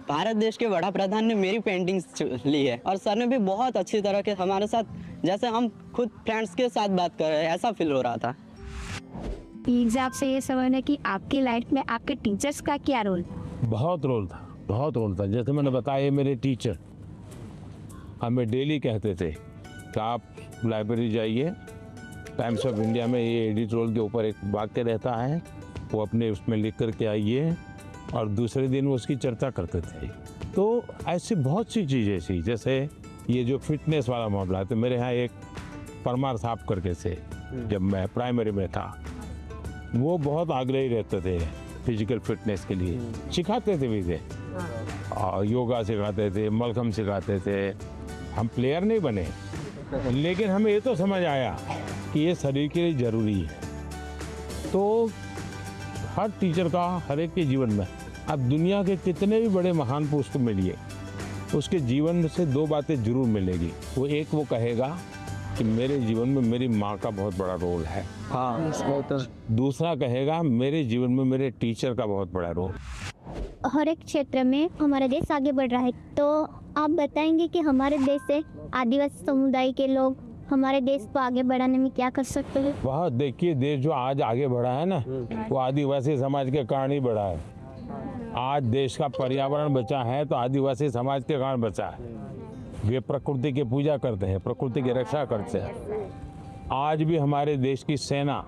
भारत देश के बड़ा प्रधान ने मेरी पेंटिंग्स ली है और सर ने भी बहुत अच्छी तरह के हमारे साथ, जैसे हम खुद फ्रेंड्स के साथ बात कर रहे हैं, ऐसा फील हो रहा था। प्लीज आपसे ये सवाल है कि आपकी लाइफ में आपके टीचर्स का क्या रोल? बहुत रोल था, बहुत रोल था। जैसे मैंने बताया, मेरे टीचर हमें डेली कहते थे कि आप लाइब्रेरी जाइए, टाइम्स ऑफ इंडिया में ये एडिटोरियल के ऊपर एक वाक्य रहता है, वो अपने उसमें लिख करके आइए, और दूसरे दिन वो उसकी चर्चा करते थे। तो ऐसी बहुत सी चीज़ें थी, जैसे ये जो फिटनेस वाला मामला है, तो मेरे यहाँ एक परमार साहब करके से, जब मैं प्राइमरी में था, वो बहुत आग्रही रहते थे फिजिकल फिटनेस के लिए, सिखाते थे भी थे, और योगा सिखाते थे, मलखम सिखाते थे। हम प्लेयर नहीं बने, लेकिन हमें ये तो समझ आया कि ये शरीर के लिए ज़रूरी है। तो हर टीचर का हर एक के जीवन में, अब दुनिया के कितने भी बड़े महान पुरुष को मिलिए, उसके जीवन में से दो बातें जरूर मिलेगी। वो एक वो कहेगा कि मेरे जीवन में मेरी माँ का बहुत बड़ा रोल है, हाँ, दूसरा कहेगा मेरे जीवन में मेरे टीचर का बहुत बड़ा रोल। हर एक क्षेत्र में हमारा देश आगे बढ़ रहा है, तो आप बताएंगे कि हमारे देश से आदिवासी समुदाय के लोग हमारे देश को आगे बढ़ाने में क्या कर सकते हैं? वह देखिए, देश जो आज आगे बढ़ा है ना, वो आदिवासी समाज के कारण ही बढ़ा है। आज देश का पर्यावरण बचा है तो आदिवासी समाज के कारण बचा है। वे प्रकृति की पूजा करते हैं, प्रकृति की रक्षा करते हैं। आज भी हमारे देश की सेना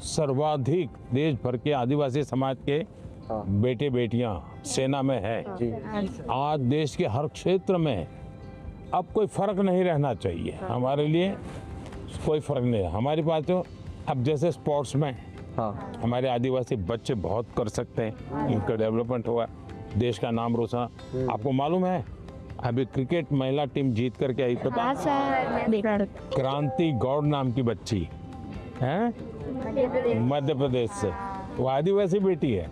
सर्वाधिक देश भर के आदिवासी समाज के बेटे बेटियां सेना में है। आज देश के हर क्षेत्र में अब कोई फर्क नहीं रहना चाहिए, हमारे लिए कोई फर्क नहीं है। हमारे पास तो अब जैसे स्पोर्ट्स में हमारे आदिवासी बच्चे बहुत कर सकते हैं, इनका डेवलपमेंट हुआ, देश का नाम रोशन। आपको मालूम है अभी क्रिकेट महिला टीम जीत करके आई, पता? क्रांति गौड़ नाम की बच्ची है मध्य प्रदेश से, वो आदिवासी बेटी है,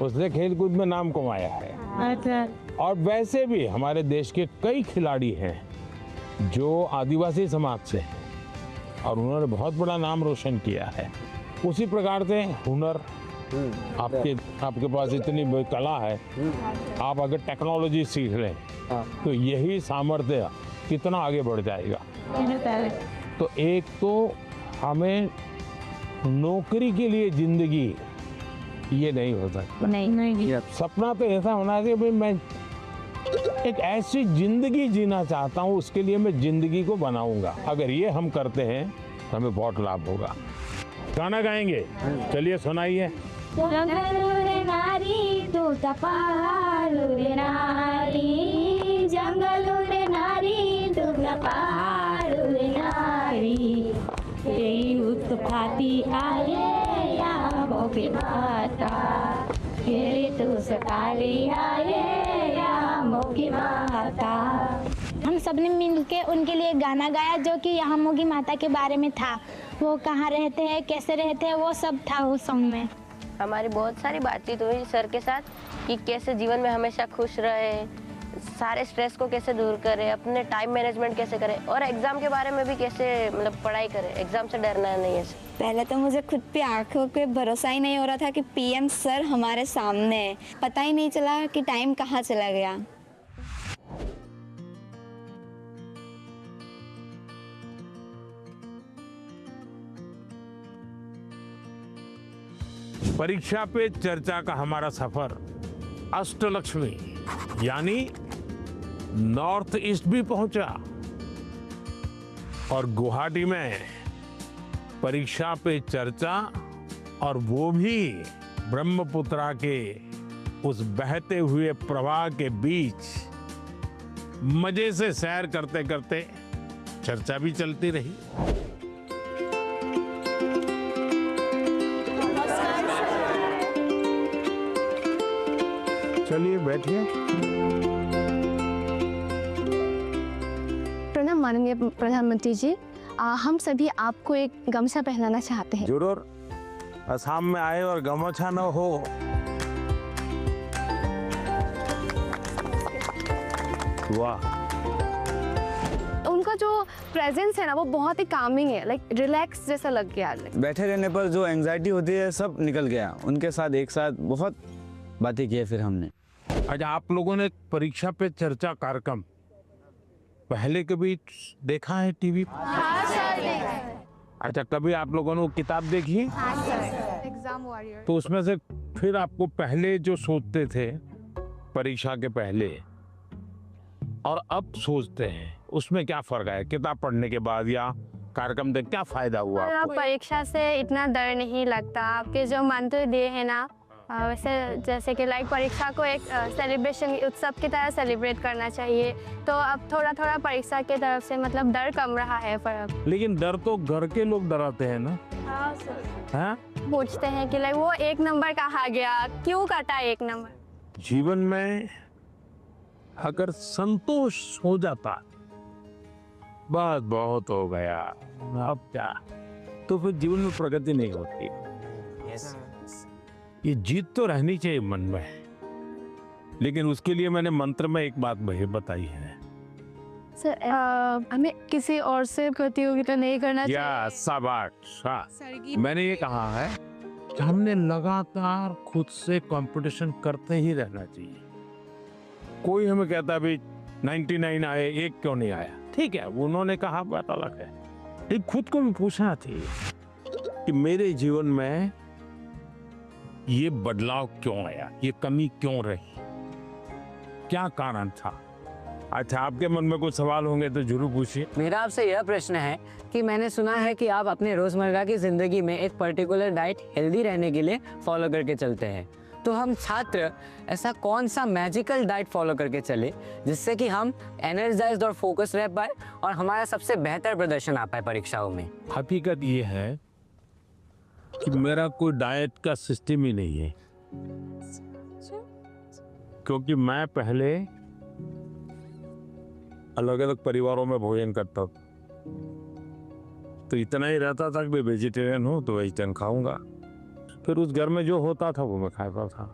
उसने खेल कूद में नाम कमाया है। और वैसे भी हमारे देश के कई खिलाड़ी हैं जो आदिवासी समाज से हैं और उन्होंने बहुत बड़ा नाम रोशन किया है। उसी प्रकार से हुनर, आपके पास इतनी बड़ी कला है, आप अगर टेक्नोलॉजी सीख लें तो यही सामर्थ्य कितना आगे बढ़ जाएगा। तो एक तो हमें नौकरी के लिए जिंदगी ये नहीं हो सकता, नहीं। सपना तो ऐसा होना चाहिए भाई मैं एक ऐसी जिंदगी जीना चाहता हूँ, उसके लिए मैं जिंदगी को बनाऊंगा। अगर ये हम करते हैं तो हमें बहुत लाभ होगा। गाना गाएंगे, चलिए सुनाइए। नारी तू तपालू रे नारी, जंगलू रे नारी तू तपालू रे नारी, तेरी उत्पाती आए या मोके माता, तेरी तू सताली आए या मोकी माता। हम सबने मिलके उनके लिए गाना गाया जो कि यहाँ मोगी माता के बारे में था। वो कहाँ रहते हैं, कैसे रहते हैं, वो सब था उस सॉन्ग में। हमारी बहुत सारी बातचीत हुई सर के साथ कि कैसे जीवन में हमेशा खुश रहे, सारे स्ट्रेस को कैसे दूर करें, अपने टाइम मैनेजमेंट कैसे करें और एग्ज़ाम के बारे में भी कैसे मतलब पढ़ाई करें, एग्ज़ाम से डरना नहीं है। पहले तो मुझे खुद पे आंखों पे भरोसा ही नहीं हो रहा था कि पीएम सर हमारे सामने है। पता ही नहीं चला कि टाइम कहाँ चला गया। परीक्षा पे चर्चा का हमारा सफर अष्टलक्ष्मी यानी नॉर्थ ईस्ट भी पहुंचा और गुवाहाटी में परीक्षा पे चर्चा, और वो भी ब्रह्मपुत्रा के उस बहते हुए प्रवाह के बीच मजे से सैर करते करते चर्चा भी चलती रही। चलिए बैठिए। प्रणाम माननीय प्रधानमंत्री जी, हम सभी आपको एक गमछा पहनाना चाहते हैं। जरूर। असम में आए और गमछा न हो, वाह। उनका जो प्रेजेंस है ना वो बहुत ही कामिंग है, लाइक रिलैक्स जैसा लग गया। बैठे रहने पर जो एंजाइटी होती है सब निकल गया। उनके साथ एक साथ बहुत बातें की है फिर हमने। आज आप लोगों ने परीक्षा पे चर्चा कार्यक्रम पहले कभी देखा है टीवी पर? हाँ सर। अच्छा, कभी आप लोगों ने वो किताब देखी? हाँ सर। Exam warrior. तो उसमें से फिर आपको पहले जो सोचते थे परीक्षा के पहले और अब सोचते हैं, उसमें क्या फर्क है? किताब पढ़ने के बाद या कार्यक्रम देख क्या फायदा हुआ आपको? परीक्षा से इतना डर नहीं लगता। आपके जो मंत्र दिए हैं ना, वैसे जैसे कि लाइक परीक्षा को एक सेलिब्रेशन उत्सव की तरह सेलिब्रेट करना चाहिए, तो अब थोड़ा थोड़ा परीक्षा की तरफ से मतलब डर कम रहा है पर अब। लेकिन डर तो घर के लोग डराते हैं ना। हाँ सर। हाँ? पूछते हैं कि लाइक वो 1 नंबर कहा गया, क्यों काटा 1 नंबर। जीवन में अगर संतोष हो जाता बस बहुत हो गया, अब क्या, तो फिर जीवन में प्रगति नहीं होती। ये जीत तो रहनी चाहिए मन में, लेकिन उसके लिए मैंने मंत्र में एक बात बताई है। सर हमें किसी और से प्रतियोगिता नहीं करना चाहिए। या शाबाश, मैंने ये कहा है कि हमने लगातार खुद से कंपटीशन करते ही रहना चाहिए। कोई हमें कहता भी 99 आए, 1 क्यों नहीं आया, ठीक है, उन्होंने कहा बात अलग है, लेकिन खुद को भी पूछना चाहिए कि मेरे जीवन में ये बदलाव क्यों आया, ये कमी क्यों रही, क्या कारण था। अच्छा, आपके मन में कुछ सवाल होंगे तो जरूर पूछिए। मेरा आपसे यह प्रश्न है कि मैंने सुना है कि आप अपने रोजमर्रा की जिंदगी में एक पर्टिकुलर डाइट हेल्दी रहने के लिए फॉलो करके चलते हैं, तो हम छात्र ऐसा कौन सा मैजिकल डाइट फॉलो करके चले जिससे कि हम एनर्जाइज्ड और फोकस रह पाए और हमारा सबसे बेहतर प्रदर्शन आ पाए परीक्षाओं में। हकीकत ये है कि मेरा कोई डाइट का सिस्टम ही नहीं है, क्योंकि मैं पहले अलग अलग परिवारों में भोजन करता था, तो इतना ही रहता था कि मैं वेजिटेरियन हूँ तो वेजिटेरियन खाऊंगा, फिर उस घर में जो होता था वो मैं खाता था।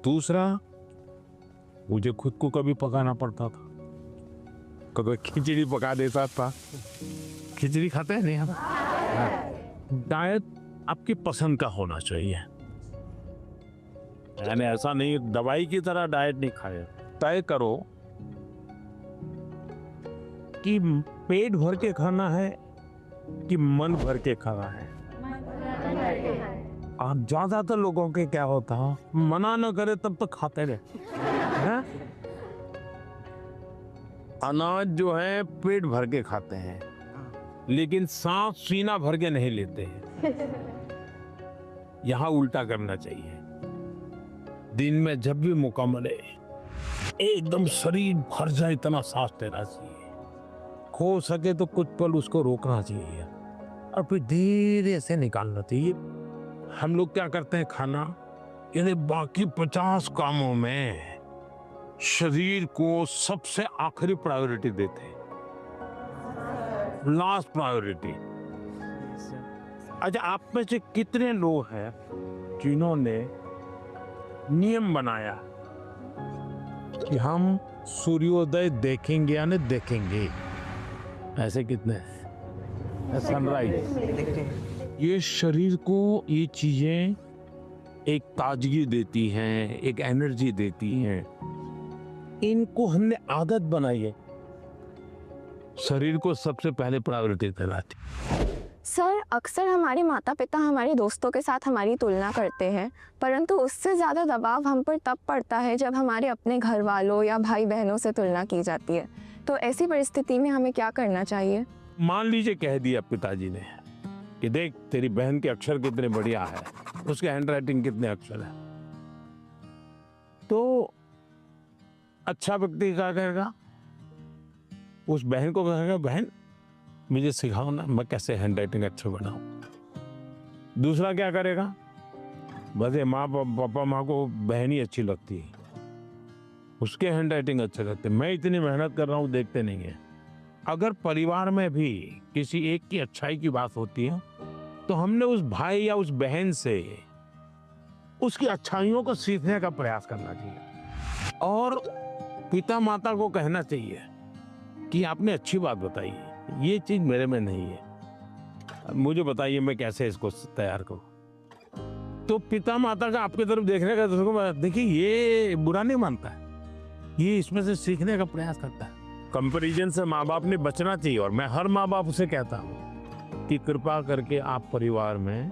दूसरा, मुझे खुद को कभी पकाना पड़ता था, कभी खिचड़ी पका देता था। खिचड़ी खाते हैं नहीं हम। डाइट आपकी पसंद का होना चाहिए, यानी ऐसा नहीं दवाई की तरह डाइट नहीं खाए। तय करो कि पेट भर के खाना है कि मन भर के खाना है। आप ज्यादातर लोगों के क्या होता है, मना न करे तब तक खाते रहे। अनाज जो है पेट भर के खाते हैं, लेकिन सांस सीना भर के नहीं लेते हैं। यहां उल्टा करना चाहिए। दिन में जब भी मौका मिले एकदम शरीर भर जाए इतना सांस लेना चाहिए। हो सके तो कुछ पल उसको रोकना चाहिए और फिर धीरे से निकालना चाहिए। हम लोग क्या करते हैं, खाना यानी बाकी 50 कामों में शरीर को सबसे आखिरी प्रायोरिटी देते हैं, लास्ट प्रायोरिटी। अच्छा, आप में से कितने लोग हैं जिन्होंने नियम बनाया कि हम सूर्योदय देखेंगे या नहीं देखेंगे? ऐसे कितने हैं? सनराइज, ये शरीर को ये चीजें एक ताजगी देती हैं, एक एनर्जी देती हैं। इनको हमने आदत बनाई है, शरीर को सबसे पहले प्रायोरिटी दिलाती। सर, अक्सर हमारे माता पिता हमारे दोस्तों के साथ हमारी तुलना करते हैं, परंतु उससे ज़्यादा दबाव हम पर तब पड़ता है जब हमारे अपने घर वालों या भाई बहनों से तुलना की जाती है। तो ऐसी परिस्थिति में हमें क्या करना चाहिए? मान लीजिए कह दिया पिताजी ने कि देख तेरी बहन के अक्षर कितने बढ़िया है, उसके हैंडराइटिंग कितने अक्षर है, तो अच्छा व्यक्ति क्या करेगा, उस बहन को कहेगा बहन मुझे सिखाओ ना, मैं कैसे हैंडराइटिंग अच्छा बनाऊं। दूसरा क्या करेगा, बस ये माँ पापा माँ को बहन ही अच्छी लगती है, उसके हैंडराइटिंग अच्छे लगते, मैं इतनी मेहनत कर रहा हूँ देखते नहीं है। अगर परिवार में भी किसी एक की अच्छाई की बात होती है तो हमने उस भाई या उस बहन से उसकी अच्छाइयों को सीखने का प्रयास करना चाहिए और पिता माता को कहना चाहिए कि आपने अच्छी बात बताई, ये चीज मेरे में नहीं है, मुझे बताइए मैं कैसे इसको तैयार करूं। तो पिता माता का आपकी तरफ देखने का, देखिए ये बुरा नहीं मानता है, ये इसमें से सीखने का प्रयास करता है। कंपैरिजन से माँ बाप ने बचना चाहिए और मैं हर माँ बाप से कहता हूँ कि कृपा करके आप परिवार में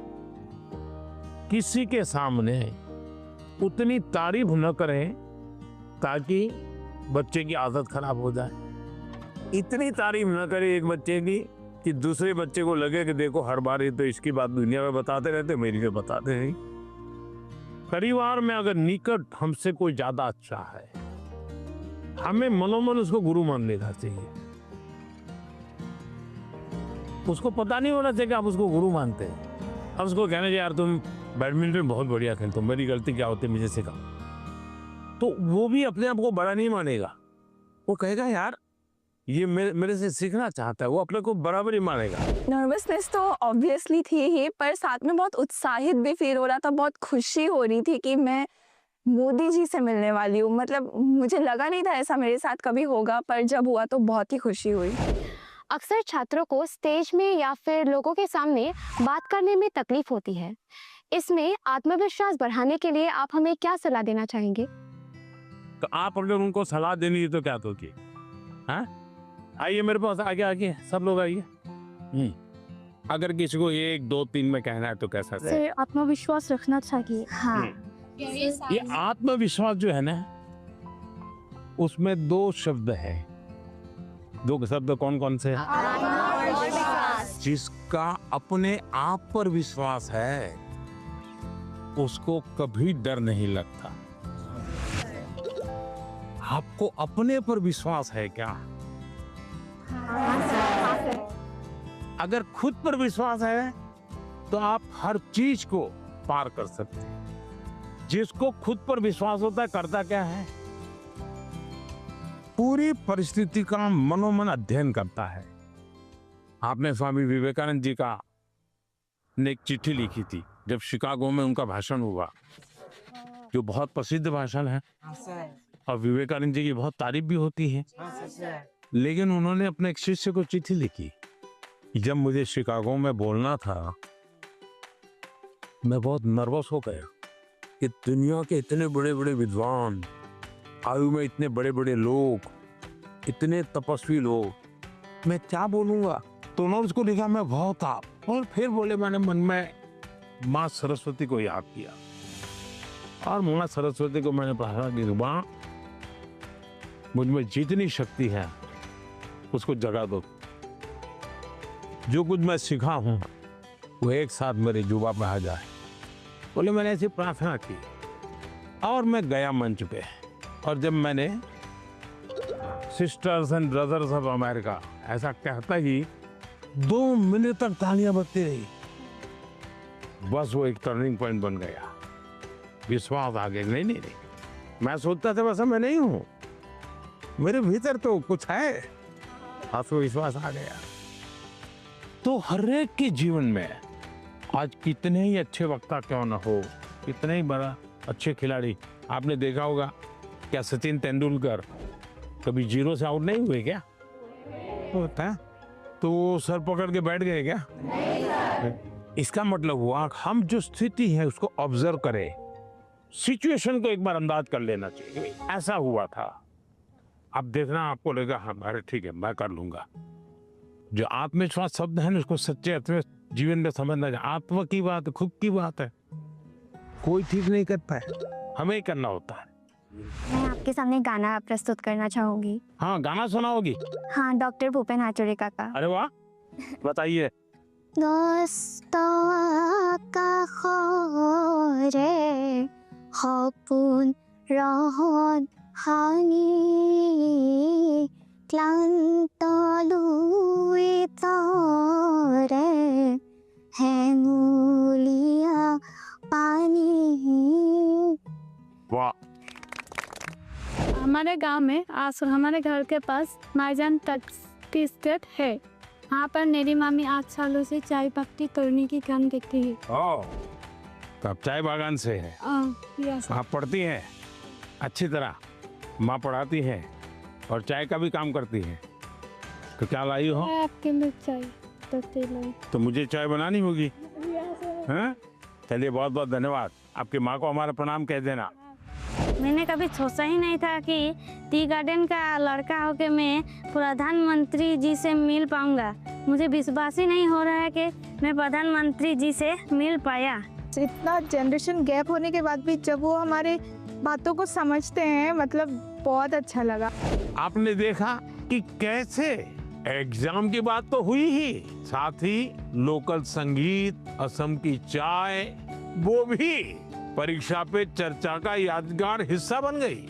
किसी के सामने उतनी तारीफ न करें ताकि बच्चे की आदत खराब हो जाए। इतनी तारीफ न करें एक बच्चे की कि दूसरे बच्चे को लगे कि देखो हर बार ये तो इसकी बात दुनिया में बताते रहते, मेरी में बताते नहीं। परिवार में अगर निकट हमसे कोई ज्यादा अच्छा है, हमें मनोमन उसको गुरु मान लेना चाहिए। उसको पता नहीं होना चाहिए कि आप उसको गुरु मानते हैं। अब उसको कहना चाहिए यार तुम बैडमिंटन बहुत बढ़िया खेलते हो, मेरी गलती क्या होती है मुझे सिखाओ, तो वो भी अपने आप को बड़ा नहीं मानेगा। वो कहेगा यार ये मेरे से सीखना चाहता है, वो अपने को बराबर ही मानेगा। नर्वसनेस तो ऑब्वियसली थी ही, पर साथ में बहुत उत्साहित भी फील हो रहा था, बहुत खुशी हो रही थी कि मैं मोदी जी से मिलने वाली हूँ। मतलब मुझे लगा नहीं था ऐसा मेरे साथ कभी होगा, पर जब हुआ तो बहुत ही खुशी हुई। अक्सर छात्रों को स्टेज में या फिर लोगों के सामने बात करने में तकलीफ होती है। इसमें आत्मविश्वास बढ़ाने के लिए आप हमें क्या सलाह देना चाहेंगे? तो आप अगर उनको सलाह देनी है तो क्या दोगे? हाँ, आइए मेरे पास, आगे आगे सब लोग आइए। अगर किसी को 1 2 3 में कहना है तो कैसा से आत्मविश्वास रखना चाहिए। हाँ, ये आत्मविश्वास जो है ना, उसमें 2 शब्द है। 2 शब्द कौन कौन से? जिसका अपने आप पर विश्वास है उसको कभी डर नहीं लगता। आपको अपने पर विश्वास है क्या? अगर खुद पर विश्वास है तो आप हर चीज को पार कर सकते हैं। जिसको खुद पर विश्वास होता है करता क्या है? पूरी परिस्थिति का मनोमन अध्ययन करता है। आपने स्वामी विवेकानंद जी का ने एक चिट्ठी लिखी थी जब शिकागो में उनका भाषण हुआ, जो बहुत प्रसिद्ध भाषण है और विवेकानंद जी की बहुत तारीफ भी होती है। लेकिन उन्होंने अपने एक शिष्य को चिट्ठी लिखी, जब मुझे शिकागो में बोलना था मैं बहुत नर्वस हो गया कि दुनिया के इतने बड़े बड़े विद्वान, आयु में इतने बड़े बड़े लोग, इतने तपस्वी लोग, मैं क्या बोलूंगा। तो उन्होंने उसको लिखा मैं बहुत आप, और फिर बोले, मैंने मन में माँ सरस्वती को याद किया और माँ सरस्वती को मैंने कहा कि माँ मुझ में जितनी शक्ति है उसको जगा दो। जो कुछ मैं सीखा हूं वो एक साथ मेरे जुबा पे आ जाए। बोले मैंने ऐसी प्रार्थना की और मैं गया मंच पे, और जब मैंने sisters and brothers of America ऐसा कहता ही 2 मिनट तक तालियां बजती रही। बस वो एक टर्निंग पॉइंट बन गया। विश्वास आ गया। नहीं, मैं सोचता था वैसा मैं नहीं हूं, मेरे भीतर तो कुछ है, आत्मविश्वास आ गया। तो हर एक के जीवन में आज कितने ही अच्छे वक्ता क्यों ना हो, कितने ही बड़ा अच्छे खिलाड़ी, आपने देखा होगा क्या सचिन तेंदुलकर कभी 0 से आउट नहीं हुए क्या? होता है तो वो सर पकड़ के बैठ गए क्या? इसका मतलब हुआ हम जो स्थिति है उसको ऑब्जर्व करें, सिचुएशन को एक बार अंदाज कर लेना चाहिए। ऐसा हुआ था, अब देखना आपको लगेगा हाँ अरे ठीक है मैं कर लूंगा। जो आत्मविश्वास शब्द है ना उसको सच्चे अर्थ में जीवन में समझना चाहिए। आत्मा की बात है, खुद की बात है, कोई ठीक नहीं करता है, हमें ही करना होता है। मैं आपके सामने गाना प्रस्तुत करना चाहूंगी। हाँ, गाना सुनाओगी? हाँ, डॉक्टर भूपेन हाजरिका का। अरे वाह, बताइए। সপোন ৰহত ভাঙি ক্লান্ত লুই তৰে হেঙুলীয়া পানী। वाह। हमारे गांव में हमारे घर के पास माईजान टी स्टेट है। यहाँ पर मेरी मामी 8 सालों से चाय पत्ती तोड़ने की काम देखती है। तो आप चाय बागान से है? आप पढ़ती हैं अच्छी तरह, माँ पढ़ाती है और चाय का भी काम करती है। तो क्या लाई हो? आपके लिए चाय पत्ती लाई। तो मुझे चाय बनानी होगी। हैं? चलिए बहुत बहुत धन्यवाद। आपकी माँ को हमारा प्रणाम कह देना। मैंने कभी सोचा ही नहीं था कि टी गार्डन का लड़का होकर मैं प्रधानमंत्री जी से मिल पाऊंगा। मुझे विश्वास ही नहीं हो रहा है कि मैं प्रधानमंत्री जी से मिल पाया। इतना जनरेशन गैप होने के बाद भी जब वो हमारे बातों को समझते हैं, मतलब बहुत अच्छा लगा। आपने देखा कि कैसे एग्जाम की बात तो हुई ही, साथ ही लोकल संगीत, असम की चाय, वो भी परीक्षा पे चर्चा का यादगार हिस्सा बन गई।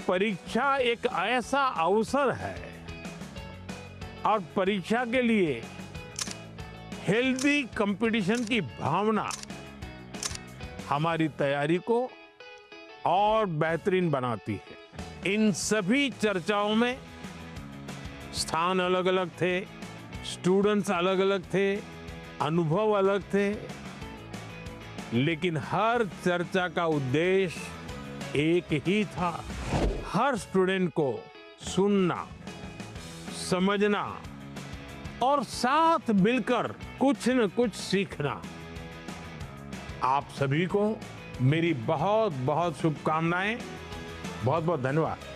परीक्षा एक ऐसा अवसर है और परीक्षा के लिए हेल्दी कंपटीशन की भावना हमारी तैयारी को और बेहतरीन बनाती है। इन सभी चर्चाओं में स्थान अलग अलग थे, स्टूडेंट्स अलग अलग थे, अनुभव अलग थे, लेकिन हर चर्चा का उद्देश्य एक ही था, हर स्टूडेंट को सुनना, समझना और साथ मिलकर कुछ न कुछ सीखना। आप सभी को मेरी बहुत बहुत शुभकामनाएं। बहुत बहुत धन्यवाद।